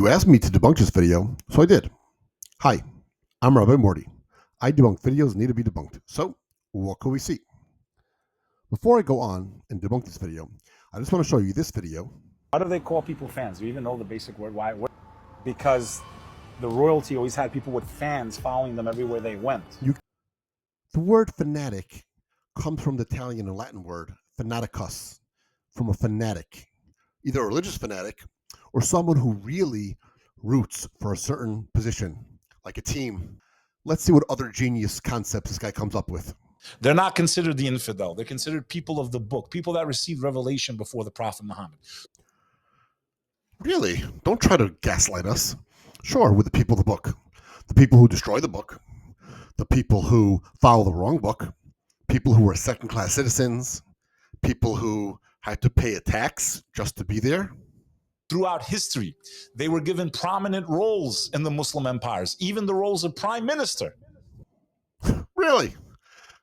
You asked me to debunk this video, so I did. Hi, I'm Rabbi Morty. I debunk videos that need to be debunked. So, what can we see? Before I go on and debunk this video, I just want to show you this video. How do they call people fans? Do you even know the basic word? Why? Because the royalty always had people with fans following them everywhere they went. The word fanatic comes from the Italian and Latin word fanaticus, from a fanatic, either a religious fanatic or someone who really roots for a certain position, like a team. Let's see what other genius concepts this guy comes up with. They're not considered the infidel. They're considered people of the book, people that received revelation before the Prophet Muhammad. Really? Don't try to gaslight us. Sure, we're the people of the book. The people who destroy the book. The people who follow the wrong book. People who are second-class citizens. People who had to pay a tax just to be there. Throughout history, they were given prominent roles in the Muslim empires, even the roles of prime minister. Really?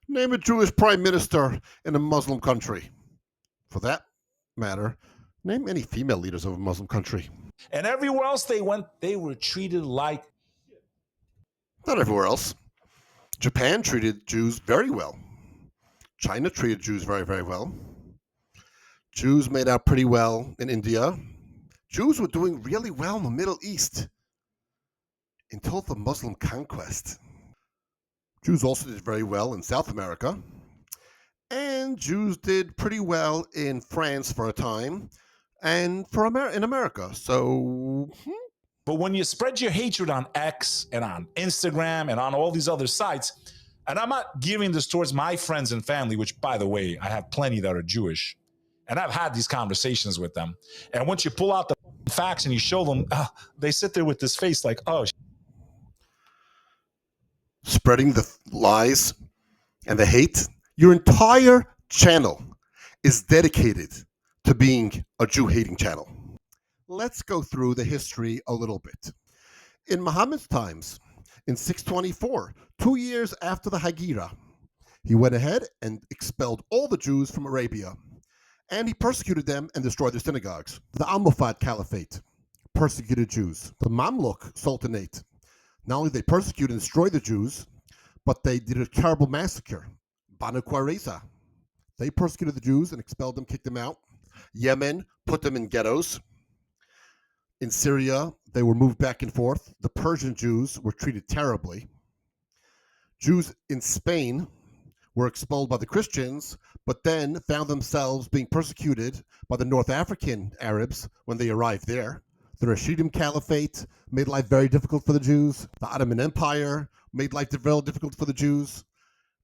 Name a Jewish prime minister in a Muslim country. For that matter, name any female leaders of a Muslim country. And everywhere else they went, they were treated like... Not everywhere else. Japan treated Jews very well. China treated Jews very, very well. Jews made out pretty well in India. Jews were doing really well in the Middle East until the Muslim conquest. Jews also did very well in South America. And Jews did pretty well in France for a time and in America. So... But when you spread your hatred on X and on Instagram and on all these other sites, and I'm not giving this towards my friends and family, which, by the way, I have plenty that are Jewish, and I've had these conversations with them. And once you pull out the facts and you show them, they sit there with this face like, oh. Spreading the lies and the hate. Your entire channel is dedicated to being a Jew-hating channel. Let's go through the history a little bit. In Muhammad's times, in 624, 2 years after the Hijrah, he went ahead and expelled all the Jews from Arabia, and he persecuted them and destroyed their synagogues. The Almohad Caliphate persecuted Jews. The Mamluk Sultanate, not only they persecuted and destroyed the Jews, but they did a terrible massacre. Banu Qurayza, they persecuted the Jews and expelled them, kicked them out. Yemen put them in ghettos. In Syria, they were moved back and forth. The Persian Jews were treated terribly. Jews in Spain were expelled by the Christians, but then found themselves being persecuted by the North African Arabs when they arrived there. The Rashidun Caliphate made life very difficult for the Jews. The Ottoman Empire made life very difficult for the Jews.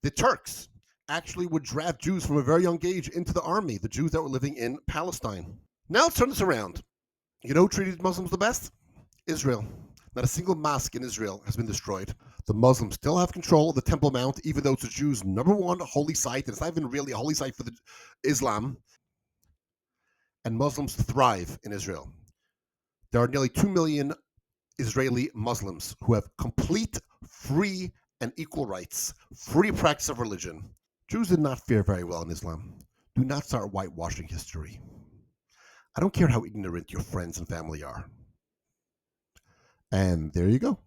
The Turks actually would draft Jews from a very young age into the army, the Jews that were living in Palestine. Now let's turn this around. You know who treated Muslims the best? Israel. Not a single mosque in Israel has been destroyed. The Muslims still have control of the Temple Mount, even though it's the Jews' #1 holy site, and it's not even really a holy site for the Islam. And Muslims thrive in Israel. There are nearly 2 million Israeli Muslims who have complete, free, and equal rights, free practice of religion. Jews did not fare very well in Islam. Do not start whitewashing history. I don't care how ignorant your friends and family are. And there you go.